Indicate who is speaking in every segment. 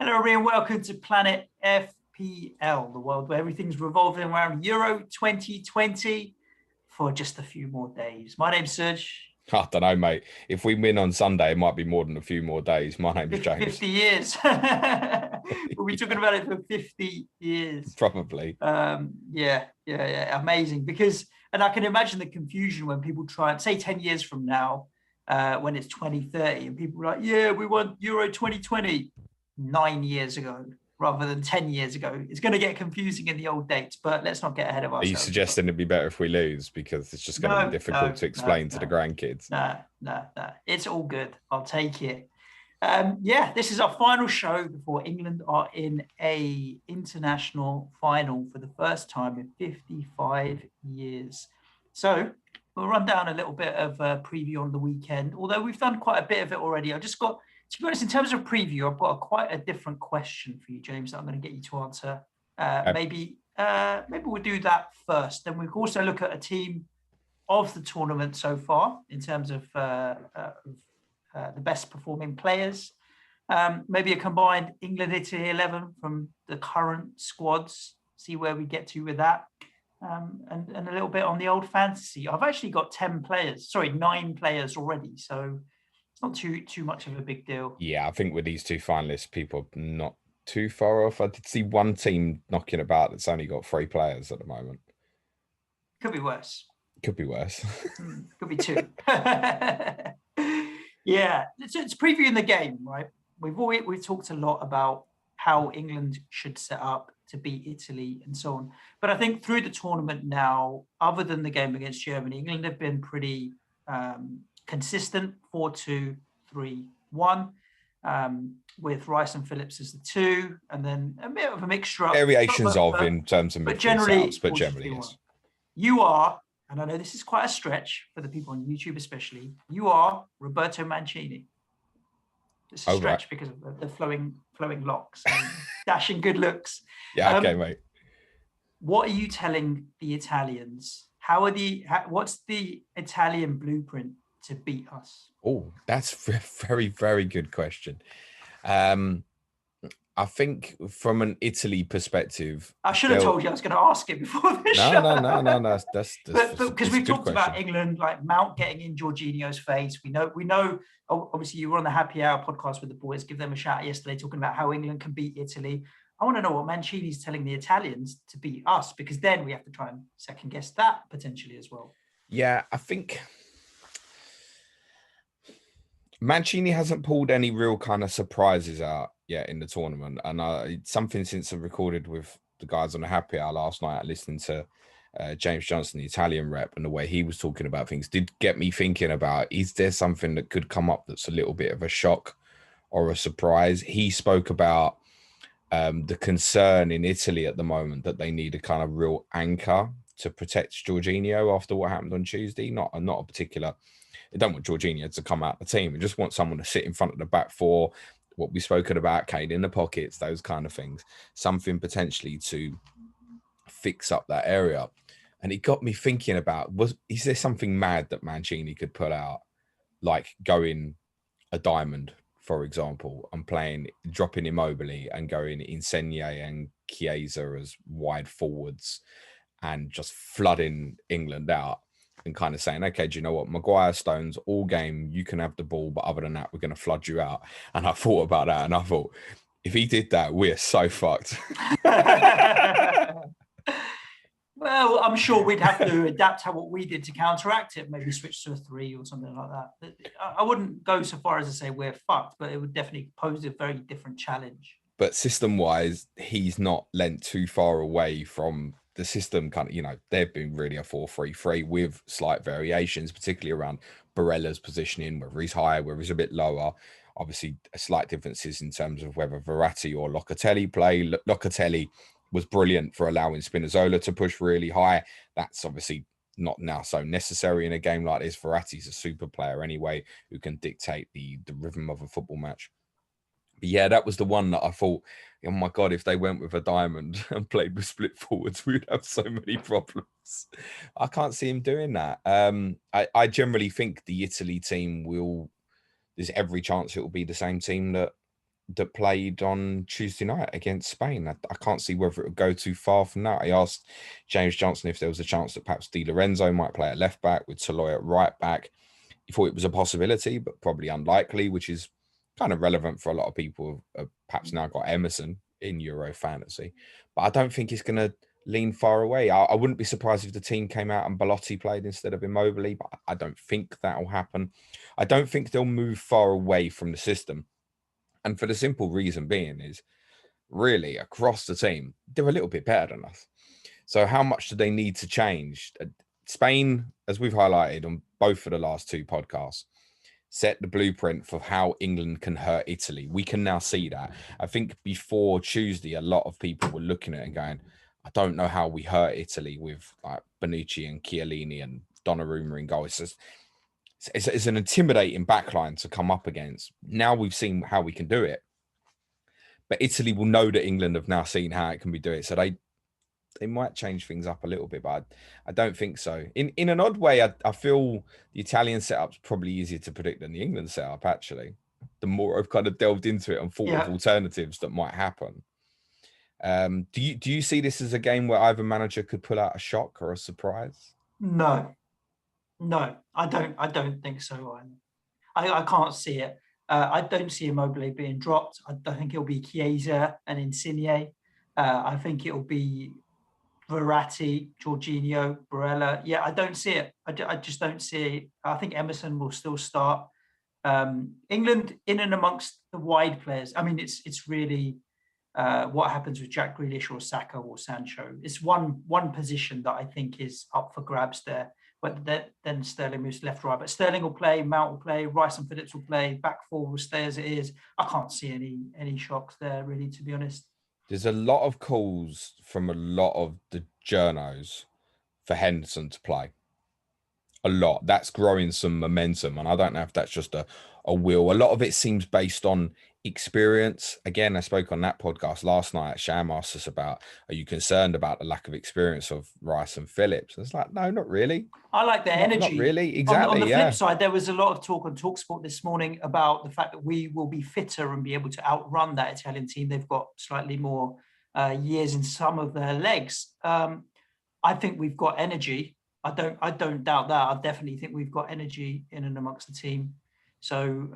Speaker 1: Hello, everybody, and welcome to Planet FPL, the world where everything's revolving around Euro 2020 for just a few more days. My name's Suj.
Speaker 2: I don't know, mate. If we win on Sunday, it might be more than a few more days. My name's James.
Speaker 1: 50 years. We'll be talking about it for 50 years.
Speaker 2: Probably.
Speaker 1: Yeah. Amazing. And I can imagine the confusion when people try and say 10 years from now, when it's 2030, and people are like, yeah, we won Euro 2020 9 years ago rather than 10 years ago. It's going to get confusing in the old dates, but let's not get ahead of ourselves.
Speaker 2: Are you suggesting it'd be better if we lose because it's just going to be difficult to explain to the grandkids?
Speaker 1: No. It's all good. I'll take it. This is our final show before England are in a international final for the first time in 55 years. So we'll run down a little bit of a preview on the weekend, although we've done quite a bit of it already. To be honest, in terms of preview, I've got quite a different question for you, James, that I'm going to get you to answer. Maybe we'll do that first. Then we'll also look at a team of the tournament so far in terms of the best performing players. Maybe a combined England-Italy 11 from the current squads, see where we get to with that. And a little bit on the old fantasy. I've actually got 9 players already. So it's not too much of a big deal.
Speaker 2: Yeah, I think with these two finalists, people are not too far off. I did see one team knocking about that's only got 3 players at the moment.
Speaker 1: Could be worse.
Speaker 2: Could be worse.
Speaker 1: Could be 2. Yeah, it's previewing the game, right? We've talked a lot about how England should set up to beat Italy and so on. But I think through the tournament now, other than the game against Germany, England have been pretty consistent, 4-2-3-1, with Rice and Phillips as the 2, and then a bit of a mixture up.
Speaker 2: Variations in terms of midfield setups, but generally yes.
Speaker 1: You are, and I know this is quite a stretch for the people on YouTube especially, you are Roberto Mancini. It's a stretch because of the flowing locks and dashing good looks.
Speaker 2: Yeah, okay, mate.
Speaker 1: What are you telling the Italians? What's the Italian blueprint to beat us?
Speaker 2: Oh, that's a very, very good question. I think from an Italy perspective,
Speaker 1: I should have told you I was going to ask it before this show.
Speaker 2: No. That's
Speaker 1: because we've talked about England, like Mount getting in Jorginho's face. We know. Obviously, you were on the Happy Hour podcast with the boys. Give them a shout yesterday, talking about how England can beat Italy. I want to know what Mancini's telling the Italians to beat us, because then we have to try and second guess that potentially as well.
Speaker 2: Yeah, I think Mancini hasn't pulled any real kind of surprises out yet in the tournament. And it's something since I recorded with the guys on the Happy Hour last night, listening to James Johnson, the Italian rep, and the way he was talking about things did get me thinking about, is there something that could come up that's a little bit of a shock or a surprise? He spoke about the concern in Italy at the moment that they need a kind of real anchor to protect Jorginho after what happened on Tuesday. Not a particular... They don't want Jorginho to come out the team. They just want someone to sit in front of the back four, what we've spoken about, Kane in the pockets, those kind of things. Something potentially to fix up that area. And it got me thinking about, is there something mad that Mancini could pull out? Like going a diamond, for example, and dropping Immobile and going Insigne and Chiesa as wide forwards and just flooding England out. And kind of saying, okay, do you know what? Maguire, Stones, all game, you can have the ball, but other than that, we're going to flood you out. And I thought about that, and I thought, if he did that, we're so fucked.
Speaker 1: Well, I'm sure we'd have to adapt what we did to counteract it, maybe switch to a 3 or something like that. I wouldn't go so far as to say we're fucked, but it would definitely pose a very different challenge.
Speaker 2: But system-wise, he's not lent too far away from the system. Kind of, they've been really a 4-3-3 with slight variations, particularly around Barella's positioning, whether he's higher, whether he's a bit lower. Obviously, slight differences in terms of whether Verratti or Locatelli play. Locatelli was brilliant for allowing Spinazzola to push really high. That's obviously not now so necessary in a game like this. Verratti's a super player anyway, who can dictate the rhythm of a football match. But yeah, that was the one that I thought, oh my God, if they went with a diamond and played with split forwards, we'd have so many problems. I can't see him doing that. I generally think the Italy team there's every chance it will be the same team that that played on Tuesday night against Spain. I can't see whether it would go too far from that. I asked James Johnson if there was a chance that perhaps Di Lorenzo might play at left back with Toloy at right back. He thought it was a possibility, but probably unlikely, which is kind of relevant for a lot of people who have perhaps now got Emerson in Euro fantasy. But I don't think it's going to lean far away. I wouldn't be surprised if the team came out and Belotti played instead of Immobile, but I don't think that will happen. I don't think they'll move far away from the system. And for the simple reason being is really across the team, they're a little bit better than us. So how much do they need to change? Spain, as we've highlighted on both of the last two podcasts, set the blueprint for how England can hurt Italy. We can now see that. I think before Tuesday, a lot of people were looking at it and going, I don't know how we hurt Italy with like Bonucci and Chiellini and Donnarumma in goal. It's an intimidating backline to come up against. Now we've seen how we can do it. But Italy will know that England have now seen how it can be doing it. So they might change things up a little bit, but I don't think so. In an odd way, I feel the Italian setup's probably easier to predict than the England setup, actually. The more I've kind of delved into it and thought of alternatives that might happen. Do you see this as a game where either manager could pull out a shock or a surprise?
Speaker 1: No, I don't think so. I can't see it. I don't see Immobile being dropped. I don't think it'll be Chiesa and Insigne. I think it'll be Verratti, Jorginho, Barella. Yeah, I don't see it. I just don't see it. I think Emerson will still start. England in and amongst the wide players. I mean, it's really what happens with Jack Grealish or Saka or Sancho. It's one position that I think is up for grabs there. But then Sterling moves left, right. But Sterling will play, Mount will play, Rice and Phillips will play, back four will stay as it is. I can't see any shocks there, really, to be honest.
Speaker 2: There's a lot of calls from a lot of the journos for Henderson to play. A lot. That's growing some momentum. And I don't know if that's just a will. A lot of it seems based on experience. Again, I spoke on that podcast last night. Sham asked us about, are you concerned about the lack of experience of Rice and Phillips? It's like, no, not really.
Speaker 1: I like their energy.
Speaker 2: Not really. Exactly.
Speaker 1: On the flip side, there was a lot of talk on TalkSport this morning about the fact that we will be fitter and be able to outrun that Italian team. They've got slightly more years in some of their legs. I think we've got energy. I don't doubt that. I definitely think we've got energy in and amongst the team. So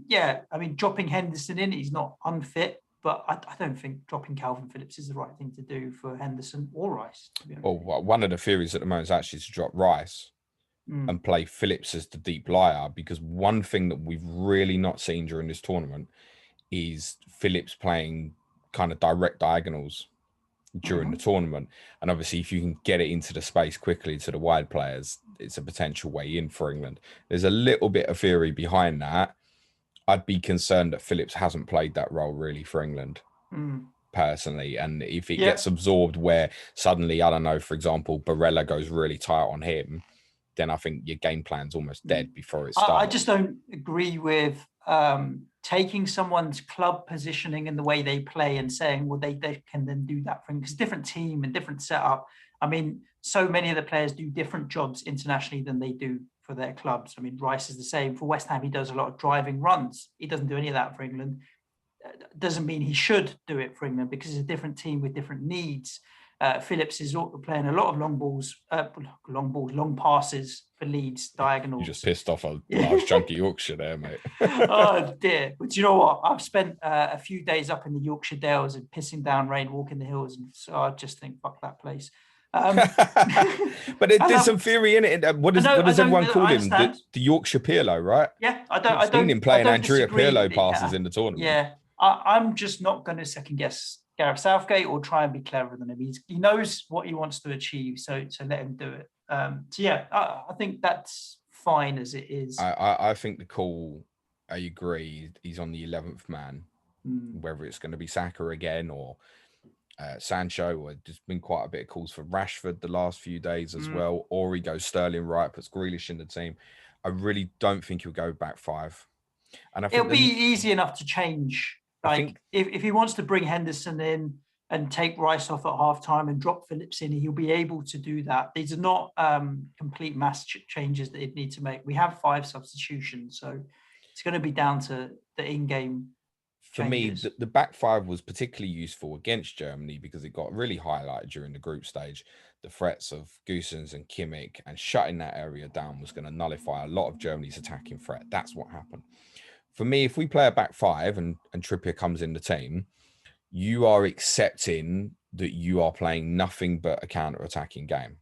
Speaker 1: yeah, I mean, dropping Henderson in, he's not unfit, but I don't think dropping Calvin Phillips is the right thing to do for Henderson or Rice. To be honest.
Speaker 2: Well, one of the theories at the moment is actually to drop Rice and play Phillips as the deep liar, because one thing that we've really not seen during this tournament is Phillips playing kind of direct diagonals during the tournament. And obviously, if you can get it into the space quickly to the wide players, it's a potential way in for England. There's a little bit of theory behind that. I'd be concerned that Phillips hasn't played that role really for England personally. And if it gets absorbed where suddenly, I don't know, for example, Barella goes really tight on him, then I think your game plan's almost dead before it starts.
Speaker 1: I just don't agree with taking someone's club positioning and the way they play and saying, well, they can then do that for him, because different team and different setup. I mean, so many of the players do different jobs internationally than they do for their clubs. I mean, Rice is the same. For West Ham, he does a lot of driving runs. He doesn't do any of that for England. Doesn't mean he should do it for England, because it's a different team with different needs. Phillips is playing a lot of long passes for Leeds, diagonals.
Speaker 2: You just pissed off a large chunk of Yorkshire there, mate.
Speaker 1: Oh dear! But you know what? I've spent a few days up in the Yorkshire Dales and pissing down rain, walking the hills, and so I just think, fuck that place.
Speaker 2: But there's some theory in it. What does everyone call him? The Yorkshire Pirlo, right?
Speaker 1: Yeah,
Speaker 2: I've seen him playing Andrea Pirlo passes in the tournament.
Speaker 1: Yeah, I'm just not going to second guess Gareth Southgate or try and be cleverer than him. He knows what he wants to achieve, so let him do it. So yeah, I think that's fine as it is.
Speaker 2: I think the call, I agree, he's on the 11th man. Whether it's going to be Saka again or Sancho, or there's been quite a bit of calls for Rashford the last few days as well, or he goes Sterling right, puts Grealish in the team. I really don't think he'll go back five. And I think
Speaker 1: it'll be easy enough to change. Like if he wants to bring Henderson in and take Rice off at halftime and drop Phillips in, he'll be able to do that. These are not complete mass changes that he'd need to make. We have 5 substitutions, so it's going to be down to the in-game
Speaker 2: for me,
Speaker 1: changes.
Speaker 2: the back five was particularly useful against Germany because it got really highlighted during the group stage. The threats of Goossens and Kimmich and shutting that area down was going to nullify a lot of Germany's attacking threat. That's what happened. For me, if we play a back five and Trippier comes in the team, you are accepting that you are playing nothing but a counter-attacking game.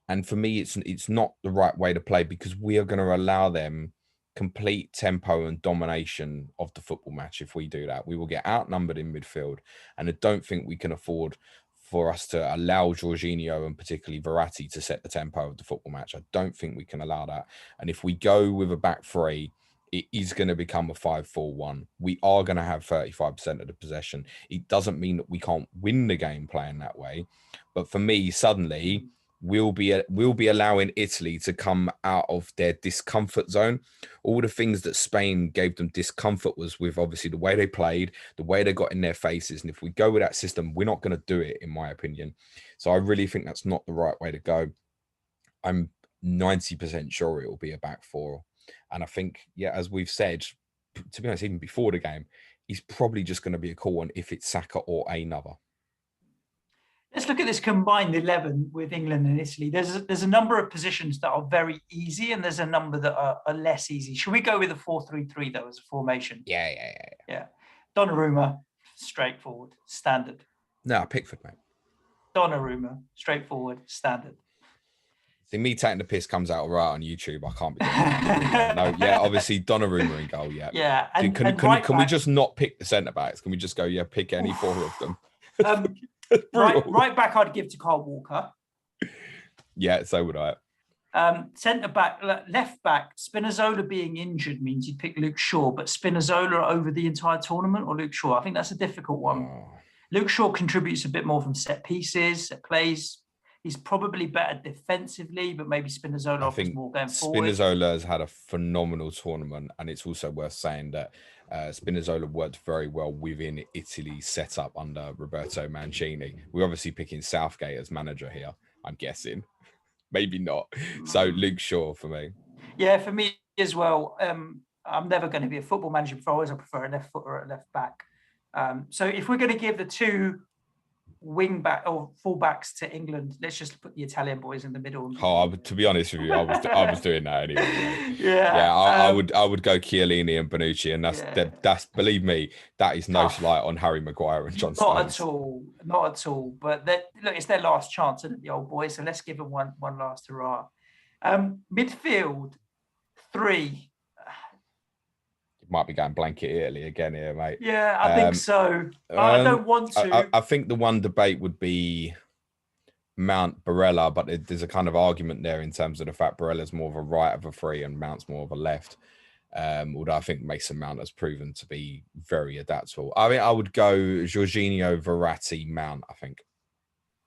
Speaker 2: And for me, it's not the right way to play because we are going to allow them complete tempo and domination of the football match. If we do that, we will get outnumbered in midfield. And I don't think we can afford for us to allow Jorginho and particularly Verratti to set the tempo of the football match. I don't think we can allow that. And if we go with a back three, it is going to become a 5-4-1. We are going to have 35% of the possession. It doesn't mean that we can't win the game playing that way. But for me, suddenly we'll be allowing Italy to come out of their discomfort zone. All the things that Spain gave them discomfort was with obviously the way they played, the way they got in their faces. And if we go with that system, we're not going to do it, in my opinion. So I really think that's not the right way to go. I'm 90% sure it will be a back four. And I think, yeah, as we've said, to be honest, even before the game, he's probably just going to be a call on if it's Saka or another.
Speaker 1: Let's look at this combined 11 with England and Italy. There's a number of positions that are very easy and there's a number that are less easy. Should we go with a 4-3-3 though as a formation?
Speaker 2: Yeah.
Speaker 1: Donnarumma, straightforward, standard.
Speaker 2: No, Pickford, mate.
Speaker 1: Donnarumma, straightforward, standard.
Speaker 2: See, me taking the piss comes out right on YouTube. I can't be doing that. No, yeah, obviously Donnarumma in goal, yeah.
Speaker 1: Yeah.
Speaker 2: Can we just not pick the centre-backs? Can we just go, pick any four of them?
Speaker 1: Right back, I'd give to Kyle Walker.
Speaker 2: Yeah, so would I.
Speaker 1: Centre back, left back, Spinazzola being injured means you'd pick Luke Shaw, but Spinazzola over the entire tournament or Luke Shaw? I think that's a difficult one. Oh. Luke Shaw contributes a bit more from set pieces, set plays. He's probably better defensively, but maybe Spinazzola offers more going forward.
Speaker 2: Spinazzola has had a phenomenal tournament, and it's also worth saying that Spinazzola worked very well within Italy's setup under Roberto Mancini. We're obviously picking Southgate as manager here, I'm guessing. Maybe not. So Luke Shaw for me.
Speaker 1: Yeah, for me as well. I'm never going to be a football manager before. I prefer a left foot or a left back. So if we're going to give the two wing back or full backs to England, let's just put the Italian boys in the middle.
Speaker 2: To be honest with you, I was doing that anyway.
Speaker 1: Yeah,
Speaker 2: I would go Chiellini and Bonucci, and that's believe me, that is no slight on Harry Maguire and John Stones.
Speaker 1: Not at all. But look, it's their last chance, isn't it, the old boys? So let's give them one last hurrah. Midfield 3.
Speaker 2: Might be going blanket Italy again here, mate.
Speaker 1: Yeah, I think so. I don't want to.
Speaker 2: I think the one debate would be Mount Barella, but there's a kind of argument there in terms of the fact Barella's more of a right of a three and Mount's more of a left. Although I think Mason Mount has proven to be very adaptable. I mean, I would go Jorginho, Verratti, Mount, I think.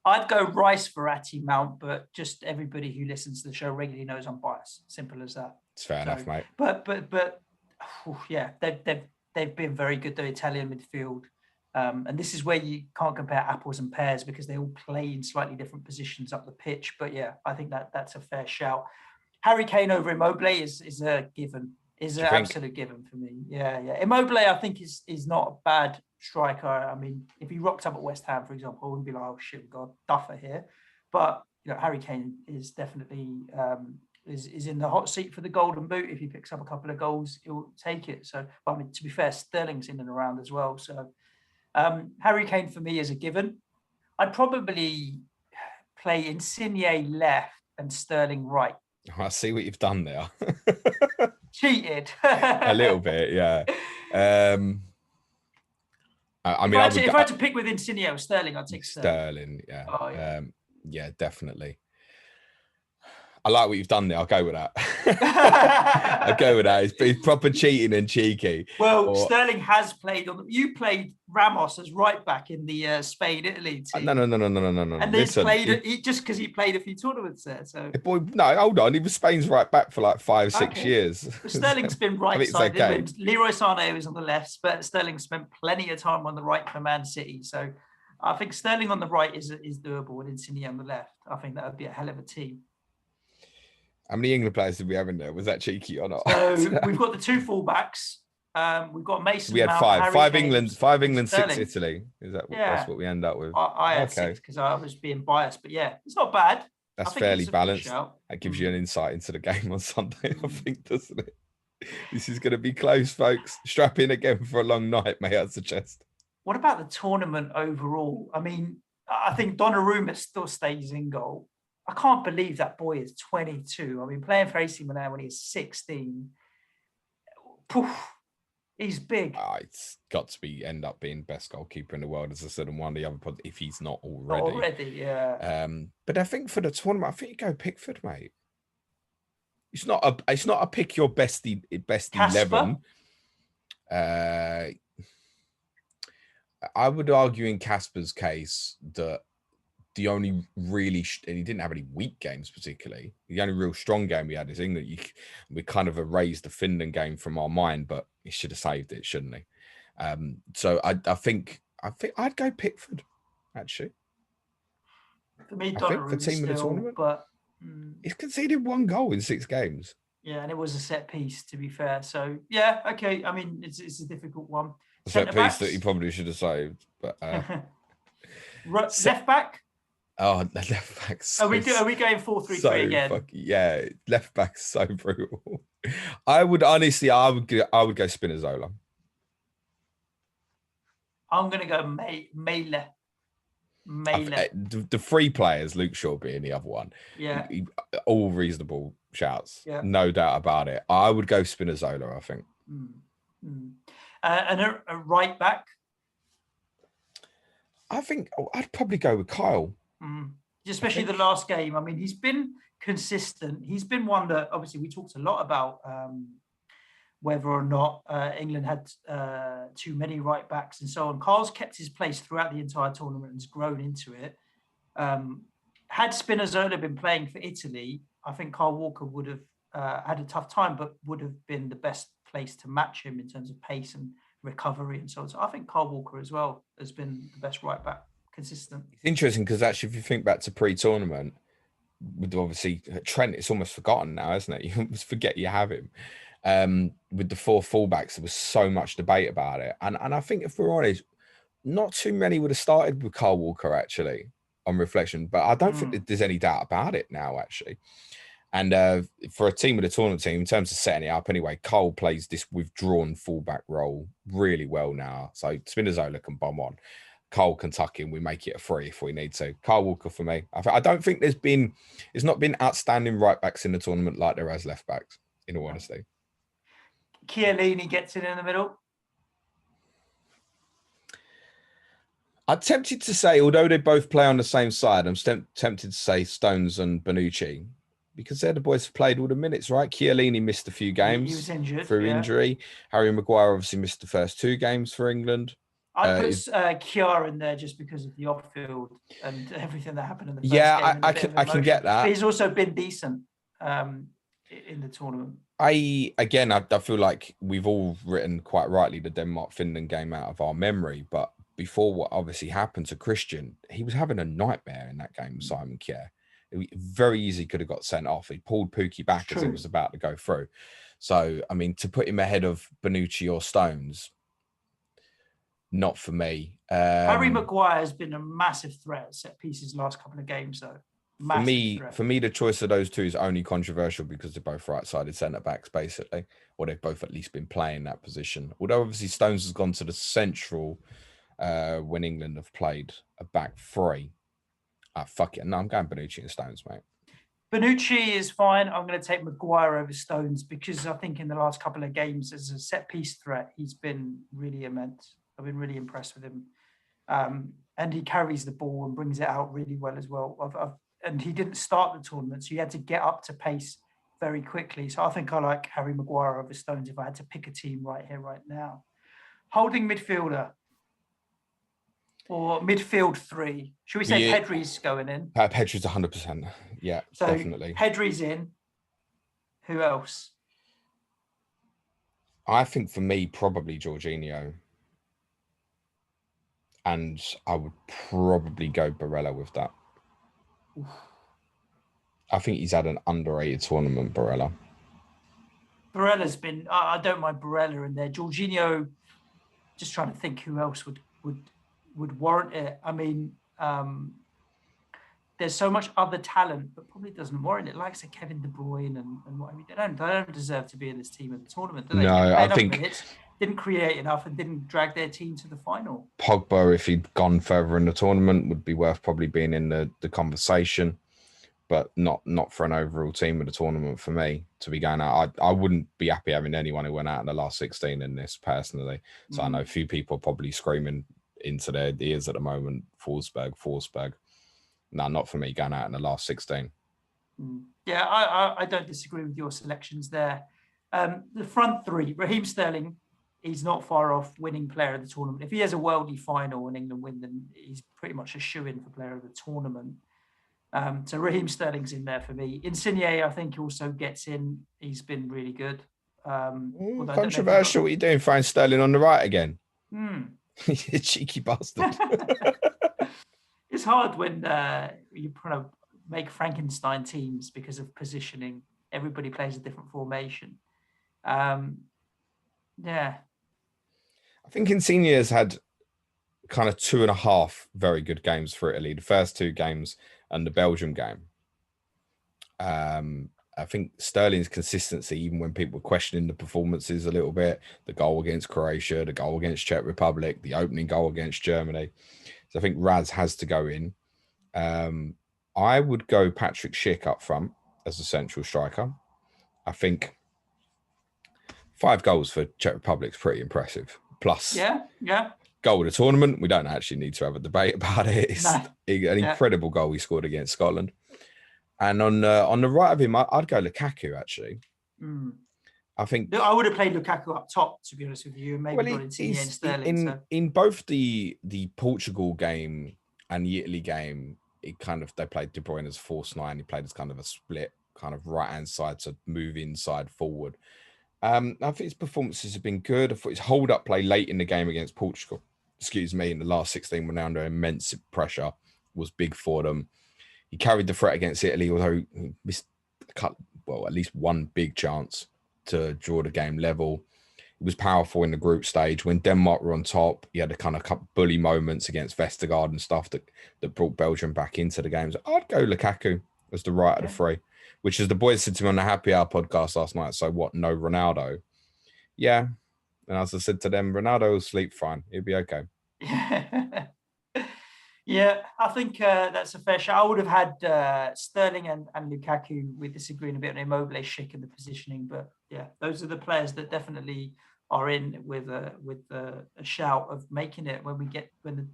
Speaker 1: I'd go Rice, Verratti, Mount, but just everybody who listens to the show regularly knows I'm biased. Simple as that.
Speaker 2: It's fair enough, mate.
Speaker 1: But yeah, they've been very good, the Italian midfield. And this is where you can't compare apples and pears because they all play in slightly different positions up the pitch. But yeah, I think that's a fair shout. Harry Kane over Immobile is a given. Is an absolute given for me. Yeah. Immobile, I think, is not a bad striker. I mean, if he rocked up at West Ham, for example, I wouldn't be like, oh shit, we've got a duffer here. But Harry Kane is definitely is in the hot seat for the Golden Boot. If he picks up a couple of goals, he'll take it. So, but I mean, to be fair, Sterling's in and around as well. So, Harry Kane for me is a given. I'd probably play Insigne left and Sterling right.
Speaker 2: I see what you've done there.
Speaker 1: Cheated.
Speaker 2: A little bit, yeah.
Speaker 1: If I had to pick with Insigne or Sterling, I'd take
Speaker 2: Sterling. Yeah. Oh, yeah. Yeah, definitely. I like what you've done there. I'll go with that. I'll go with that. It's proper cheating and cheeky.
Speaker 1: Well, Sterling has played you played Ramos as right back in the Spain-Italy team.
Speaker 2: No.
Speaker 1: And they played just because he played a few tournaments there. So
Speaker 2: no, hold on. He was Spain's right back for like 5-6 years.
Speaker 1: Sterling's been right side. Okay. Leroy Sané was on the left, but Sterling spent plenty of time on the right for Man City. So I think Sterling on the right is doable and Insigne on the left. I think that would be a hell of a team.
Speaker 2: How many England players did we have in there? Was that cheeky or not?
Speaker 1: So we've got the two fullbacks. We've got Mason
Speaker 2: We had
Speaker 1: Mount,
Speaker 2: five.
Speaker 1: Harry
Speaker 2: Five
Speaker 1: Kane,
Speaker 2: England,
Speaker 1: and
Speaker 2: six
Speaker 1: Sterling.
Speaker 2: Italy. That's
Speaker 1: Yeah,
Speaker 2: what we end up with?
Speaker 1: I had
Speaker 2: Okay.
Speaker 1: 6 because I was being biased, but yeah, it's not bad.
Speaker 2: That's
Speaker 1: I think
Speaker 2: fairly
Speaker 1: it's a good
Speaker 2: balanced.
Speaker 1: shout.
Speaker 2: That gives you an insight into the game on Sunday, I
Speaker 1: Mm.
Speaker 2: think, doesn't it? This is going to be close, folks. Strap in again for a long night, may I suggest.
Speaker 1: What about the tournament overall? I mean, I think Donnarumma still stays in goal. I can't believe that boy is 22. I mean, playing for AC Milan when he's 16. Poof, he's big.
Speaker 2: It's got to be end up being best goalkeeper in the world, as I said on one of the other pods, if he's not already.
Speaker 1: Already, yeah.
Speaker 2: But I think for the tournament, I think you go Pickford, mate. It's not a pick your best 11. I would argue in Casper's case that the only really, and he didn't have any weak games particularly. The only real strong game we had is England. We kind of erased the Finland game from our mind, but he should have saved it, shouldn't he? So I think I'd go Pickford, actually.
Speaker 1: For me,
Speaker 2: I think for
Speaker 1: Donnarumma
Speaker 2: team of the
Speaker 1: still,
Speaker 2: tournament,
Speaker 1: but
Speaker 2: he's conceded 1 goal in 6 games.
Speaker 1: yeah, and it was a set piece, to be fair. So yeah, okay. I mean, it's a difficult one.
Speaker 2: A set piece that he probably should have saved, but
Speaker 1: left back.
Speaker 2: Oh, the left back.
Speaker 1: Are we going 4-3-3 again?
Speaker 2: Yeah, left back so brutal. I would go Spinazzola.
Speaker 1: I'm gonna go Mele.
Speaker 2: The 3 players, Luke Shaw being the other one.
Speaker 1: Yeah,
Speaker 2: all reasonable shouts.
Speaker 1: Yeah,
Speaker 2: no doubt about it. I would go Spinazzola, I think.
Speaker 1: And a right back.
Speaker 2: I think I'd probably go with Kyle.
Speaker 1: Especially the last game. I mean, he's been consistent. He's been one that obviously we talked a lot about whether or not England had too many right backs and so on. Kyle's kept his place throughout the entire tournament and has grown into it. Had Spinazzola been playing for Italy, I think Kyle Walker would have had a tough time, but would have been the best place to match him in terms of pace and recovery and so on. So I think Kyle Walker as well has been the best right back. Consistent.
Speaker 2: It's interesting because actually, if you think back to pre-tournament, with obviously Trent, it's almost forgotten now, isn't it? You almost forget you have him. With the 4 fullbacks, there was so much debate about it, and I think if we're honest, not too many would have started with Kyle Walker actually on reflection, but I don't think that there's any doubt about it now actually. And for a team of the tournament team, in terms of setting it up anyway, Cole plays this withdrawn fullback role really well now, so Spinazzola can bomb on. Cole can tuck in. We make it a 3 if we need to. Kyle Walker for me. I don't think it's not been outstanding right backs in the tournament like there has left backs, in all honesty.
Speaker 1: Chiellini gets in the middle.
Speaker 2: I'm tempted to say, although they both play on the same side, I'm tempted to say Stones and Bonucci because they're the boys who played all the minutes, right? Chiellini missed a few games.
Speaker 1: He was injured
Speaker 2: through injury. Harry Maguire obviously missed the first 2 games for England.
Speaker 1: I'd put Kiar in there just because of the off-field and everything that happened in the first game.
Speaker 2: I can get that.
Speaker 1: But he's also been decent in the tournament.
Speaker 2: I feel like we've all written quite rightly the Denmark-Finland game out of our memory, but before what obviously happened to Christian, he was having a nightmare in that game, Simon Kjær. Very easy could have got sent off. He pulled Pookie back as it was about to go through. So, I mean, to put him ahead of Bonucci or Stones, not for me.
Speaker 1: Harry Maguire has been a massive threat at set pieces last couple of games, though.
Speaker 2: For me, the choice of those 2 is only controversial because they're both right-sided centre backs, basically, or they've both at least been playing that position. Although obviously Stones has gone to the central when England have played a back 3. Fuck it, no, I'm going Bonucci and Stones, mate.
Speaker 1: Bonucci is fine. I'm going to take Maguire over Stones because I think in the last couple of games as a set piece threat, he's been really immense. I've been really impressed with him. And he carries the ball and brings it out really well as well. And he didn't start the tournament, so he had to get up to pace very quickly. So I think I like Harry Maguire over Stones if I had to pick a team right here, right now. Holding midfielder or midfield 3. Should we say Pedri's going in?
Speaker 2: Pedri's 100%. Yeah, so definitely.
Speaker 1: Pedri's in. Who else?
Speaker 2: I think for me, probably Jorginho. And I would probably go Barella with that. I think he's had an underrated tournament, Barella.
Speaker 1: Barella's been. I don't mind Barella in there. Jorginho. Just trying to think who else would warrant it. I mean, there's so much other talent, but probably doesn't warrant it. Like say Kevin De Bruyne and what I mean, they don't deserve to be in this team at the tournament, do they?
Speaker 2: No,
Speaker 1: Didn't play
Speaker 2: I
Speaker 1: enough
Speaker 2: think
Speaker 1: minutes, didn't create enough, and didn't drag their team to the final.
Speaker 2: Pogba, if he'd gone further in the tournament, would be worth probably being in the conversation, but not for an overall team of the tournament for me to be going out. I wouldn't be happy having anyone who went out in the last 16 in this personally. So I know a few people are probably screaming into their ears at the moment, Forsberg. No, not for me going out in the last 16.
Speaker 1: Yeah, I don't disagree with your selections there. The front three, Raheem Sterling, he's not far off winning player of the tournament. If he has a worldly final and England win, then he's pretty much a shoo-in for player of the tournament. So Raheem Sterling's in there for me. Insigne, I think, also gets in. He's been really good.
Speaker 2: Controversial. What are you doing, throwing Sterling on the right again? You cheeky bastard.
Speaker 1: It's hard when you kind of make Frankenstein teams because of positioning. Everybody plays a different formation. Yeah.
Speaker 2: I think Insigne has had kind of 2.5 very good games for Italy. The first 2 games and the Belgium game. I think Sterling's consistency, even when people were questioning the performances a little bit, the goal against Croatia, the goal against Czech Republic, the opening goal against Germany. So I think Raz has to go in. I would go Patrick Schick up front as a central striker. I think 5 goals for Czech Republic is pretty impressive. Plus, goal of the tournament. We don't actually need to have a debate about it. It's an incredible goal he scored against Scotland. And on the right of him, I'd go Lukaku, actually. I think
Speaker 1: I would have played Lukaku up top, to be honest with you, and maybe got Insigne and Sterling.
Speaker 2: In both the Portugal game and the Italy game, they played De Bruyne as false 9. He played as kind of a split, kind of right-hand side to move inside forward. I think his performances have been good. I thought his hold-up play late in the game against Portugal, in the last 16 when they're under immense pressure, was big for them. He carried the threat against Italy, although he missed at least one big chance to draw the game level. He was powerful in the group stage. When Denmark were on top, he had a kind of bully moments against Vestergaard and stuff that brought Belgium back into the games. I'd go Lukaku as the right of the 3, which is the boys said to me on the Happy Hour podcast last night. So what? No Ronaldo? Yeah. And as I said to them, Ronaldo will sleep fine. He'll be okay.
Speaker 1: Yeah, I think that's a fair shot. I would have had Sterling and Lukaku. We're disagreeing a bit on Immobile, Schick and the positioning, but yeah, those are the players that definitely are in with a shout of making it when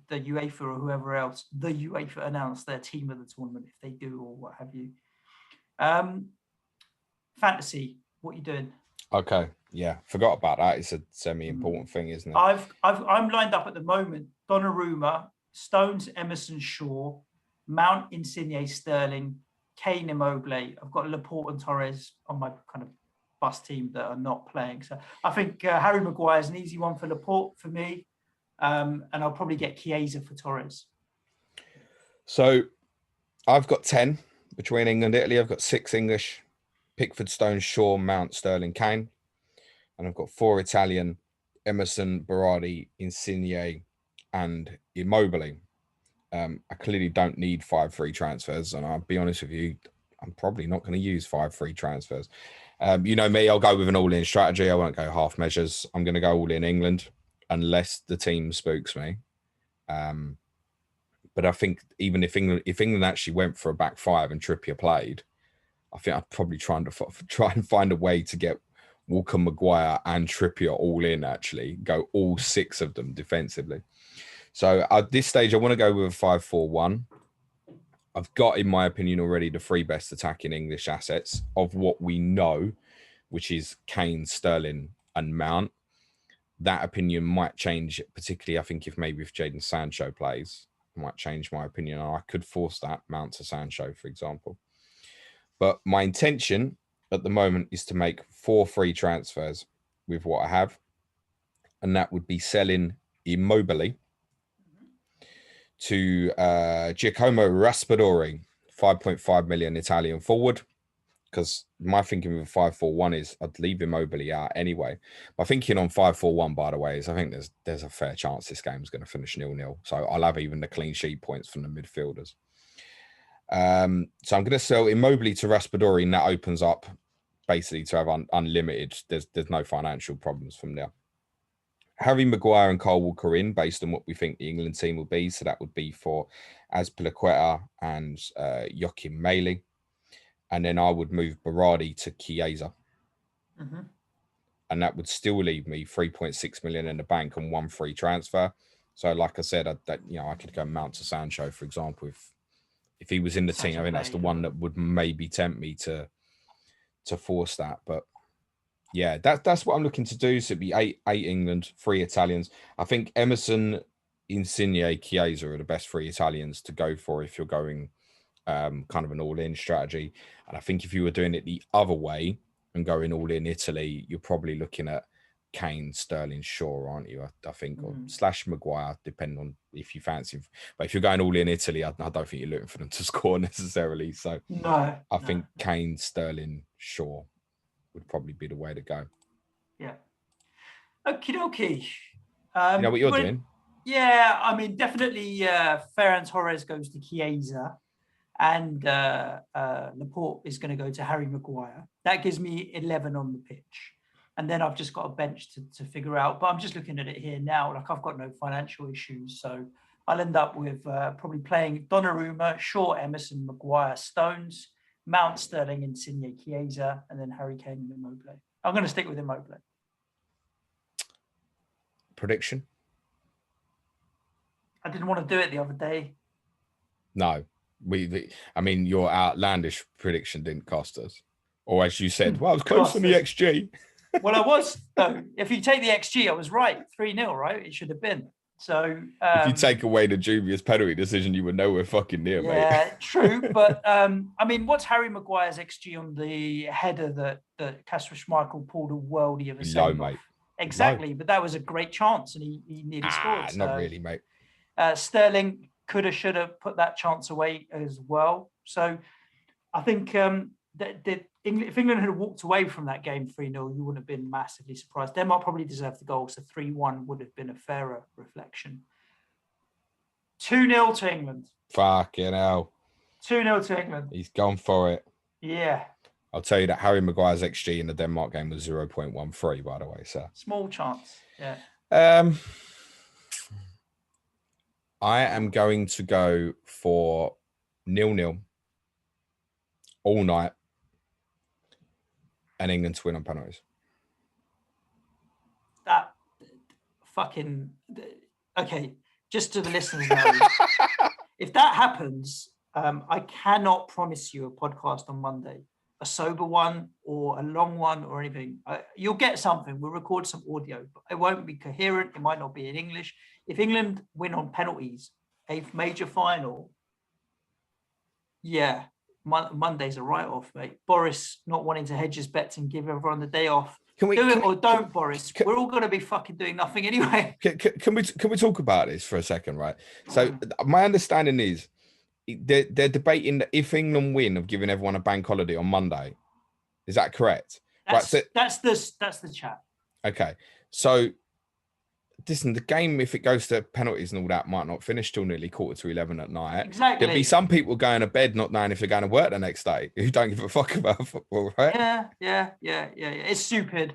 Speaker 1: the UEFA or whoever else, the UEFA announce their team of the tournament, if they do or what have you. Fantasy, what are you doing?
Speaker 2: Okay, yeah, forgot about that. It's a semi-important thing, isn't it?
Speaker 1: I'm lined up at the moment. Donnarumma, Stones, Emerson, Shaw, Mount, Insigne, Sterling, Kane, Immobile. I've got Laporte and Torres on my kind of bus team that are not playing. So I think Harry Maguire is an easy one for Laporte for me. And I'll probably get Chiesa for Torres.
Speaker 2: So I've got 10 between England and Italy. I've got 6 English, Pickford, Stones, Shaw, Mount, Sterling, Kane. And I've got 4 Italian, Emerson, Berardi, Insigne, and Immobile. I clearly don't need 5 free transfers, and I'll be honest with you, I'm probably not going to use 5 free transfers. You know me, I'll go with an all-in strategy. I won't go half measures. I'm going to go all in England unless the team spooks me. But I think even if England actually went for a back 5 and Trippier played, I think I'd probably try and find a way to get Walker, Maguire, and Trippier all in. Actually, go all 6 of them defensively. So at this stage, I want to go with a 5-4-1. I've got, in my opinion, already the 3 best attacking English assets of what we know, which is Kane, Sterling, and Mount. That opinion might change, particularly, I think, if Jadon Sancho plays, it might change my opinion. I could force that Mount to Sancho, for example. But my intention at the moment is to make 4 free transfers with what I have. And that would be selling Immobile to Giacomo Raspadori, 5.5 million Italian forward. because my thinking with 5-4-1 is I'd leave Immobile out anyway. My thinking on 5-4-1, by the way, is I think there's a fair chance this game's going to finish 0-0. So I'll have even the clean sheet points from the midfielders. So I'm going to sell Immobile to Raspadori, and that opens up basically to have unlimited. There's no financial problems from there. Harry Maguire and Kyle Walker in based on what we think the England team will be. So that would be for Azpilicueta and Joachim Meili. And then I would move Berardi to Chiesa.
Speaker 1: Mm-hmm.
Speaker 2: And that would still leave me 3.6 million in the bank and 1 free transfer. So like I said, I could go Mount to Sancho, for example, if he was in the team. I think that's the one that would maybe tempt me to force that. But yeah, that's what I'm looking to do. So it'd be eight England, 3 Italians. I think Emerson, Insigne, Chiesa are the best 3 Italians to go for if you're going kind of an all-in strategy. And I think if you were doing it the other way and going all-in Italy, you're probably looking at Kane, Sterling, Shaw, aren't you? I think, or / Maguire, depending on if you fancy. But if you're going all-in Italy, I don't think you're looking for them to score necessarily. So I think Kane, Sterling, Shaw would probably be the way to go.
Speaker 1: Yeah. Okie dokie.
Speaker 2: You know what you're doing?
Speaker 1: Yeah, I mean, definitely Ferran Torres goes to Chiesa and Laporte is going to go to Harry Maguire. That gives me 11 on the pitch. And then I've just got a bench to figure out. But I'm just looking at it here now. Like, I've got no financial issues. So I'll end up with probably playing Donnarumma, Shaw, Emerson, Maguire, Stones, Mount, Sterling, Insigne, Chiesa, and then Harry Kane and Immobile. I'm going to stick with Immobile.
Speaker 2: Prediction?
Speaker 1: I didn't want to do it the other day.
Speaker 2: No. Your outlandish prediction didn't cost us. Or as you said, well, I was close on the XG.
Speaker 1: Well, I was, though. If you take the XG, I was right. 3-0, right? It should have been. So
Speaker 2: if you take away the dubious penalty decision, you were nowhere fucking near, mate.
Speaker 1: Yeah, true. But what's Harry Maguire's XG on the header that Kasper Schmeichel pulled a worldie of a save off? Exactly, but that was a great chance, and he nearly scored. So,
Speaker 2: not really, mate.
Speaker 1: Sterling could have, should have put that chance away as well. So I think if England had walked away from that game 3-0, you wouldn't have been massively surprised. Denmark probably deserved the goal, so 3-1 would have been a fairer reflection. 2-0 to England.
Speaker 2: Fucking hell.
Speaker 1: 2-0 to England.
Speaker 2: He's gone for it.
Speaker 1: Yeah.
Speaker 2: I'll tell you that Harry Maguire's XG in the Denmark game was 0.13, by the way. So
Speaker 1: small chance. Yeah.
Speaker 2: I am going to go for 0-0 all night and England to win on penalties.
Speaker 1: That fucking okay. Just to the listeners know, if that happens, I cannot promise you a podcast on Monday, a sober one or a long one or anything. You'll get something. We'll record some audio, but it won't be coherent. It might not be in English. If England win on penalties, a major final, yeah, Monday's a write-off, mate. Boris not wanting to hedge his bets and give everyone the day off. Do it or don't, Boris. We're all going to be fucking doing nothing anyway.
Speaker 2: Can we talk about this for a second, right? So my understanding is they're debating that if England win of giving everyone a bank holiday on Monday. Is that correct?
Speaker 1: That's the chat.
Speaker 2: Okay. So listen, the game, if it goes to penalties and all that, might not finish till nearly 11:15 at night.
Speaker 1: Exactly.
Speaker 2: There'll be some people going to bed not knowing if they're going to work the next day who don't give a fuck about football, right?
Speaker 1: Yeah. It's stupid.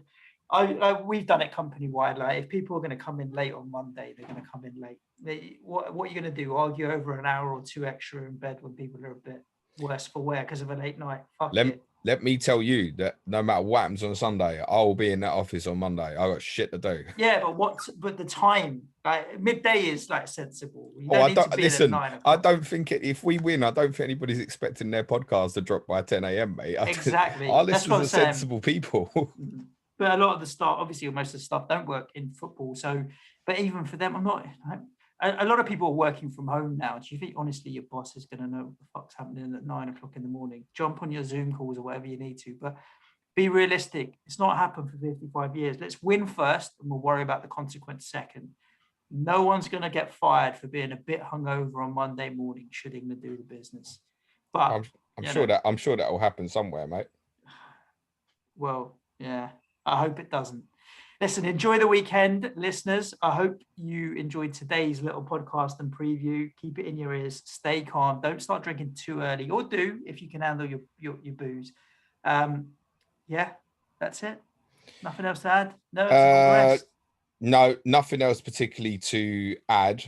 Speaker 1: We've done it company-wide. Like, if people are going to come in late on Monday, they're going to come in late. What are you going to do? Argue over an hour or two extra in bed when people are a bit worse for wear because of a late night?
Speaker 2: Let me tell you that no matter what happens on Sunday, I will be in that office on Monday. I got shit to do.
Speaker 1: Yeah, but the time, like midday, is like sensible.
Speaker 2: I don't think if we win, I don't think anybody's expecting their podcast to drop by 10 a.m., mate.
Speaker 1: Exactly.
Speaker 2: Our listeners are sensible people.
Speaker 1: But a lot of the staff, obviously, most of the staff don't work in football. So, but even for them, a lot of people are working from home now. Do you think, honestly, your boss is going to know what the fuck's happening at 9 o'clock in the morning? Jump on your Zoom calls or whatever you need to. But be realistic. It's not happened for 55 years. Let's win first and we'll worry about the consequence second. No one's going to get fired for being a bit hungover on Monday morning should England do the business. But
Speaker 2: I'm sure that will happen somewhere, mate.
Speaker 1: Well, yeah, I hope it doesn't. Listen, enjoy the weekend, listeners. I hope you enjoyed today's little podcast and preview. Keep it in your ears. Stay calm. Don't start drinking too early, or do if you can handle your booze. Yeah, that's it. Nothing else to add. No, it's a long rest.
Speaker 2: No, nothing else particularly to add,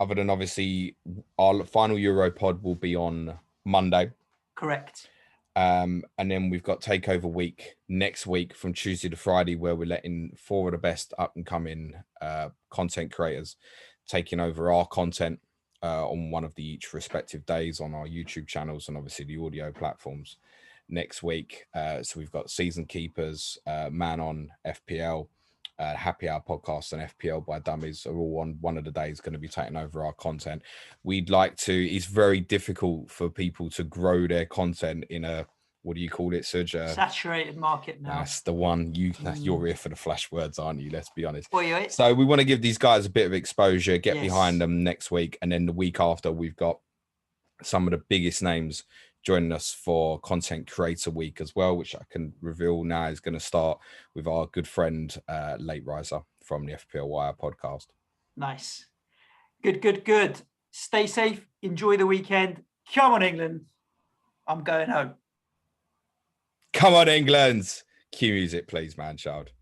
Speaker 2: other than obviously our final Euro pod will be on Monday.
Speaker 1: Correct.
Speaker 2: And then we've got Takeover Week next week from Tuesday to Friday, where we're letting 4 of the best up and coming content creators taking over our content on one of the each respective days on our YouTube channels and obviously the audio platforms next week. So we've got Season Keepers, Man on FPL, Happy Hour Podcast and FPL by Dummies are all on one of the days going to be taking over our content. We'd like to, it's very difficult for people to grow their content in a, what do you call it, Suj?
Speaker 1: Saturated market now.
Speaker 2: That's the one. You're here for the flash words, aren't you? Let's be honest.
Speaker 1: Boy,
Speaker 2: so we want to give these guys a bit of exposure, get
Speaker 1: Yes.
Speaker 2: behind them next week. And then the week after, we've got some of the biggest names joining us for Content Creator Week as well, which I can reveal now is going to start with our good friend, Late Riser from the FPL Wire podcast.
Speaker 1: Nice. Good. Stay safe. Enjoy the weekend. Come on, England. I'm going home.
Speaker 2: Come on, England. Cue music, please, man, child.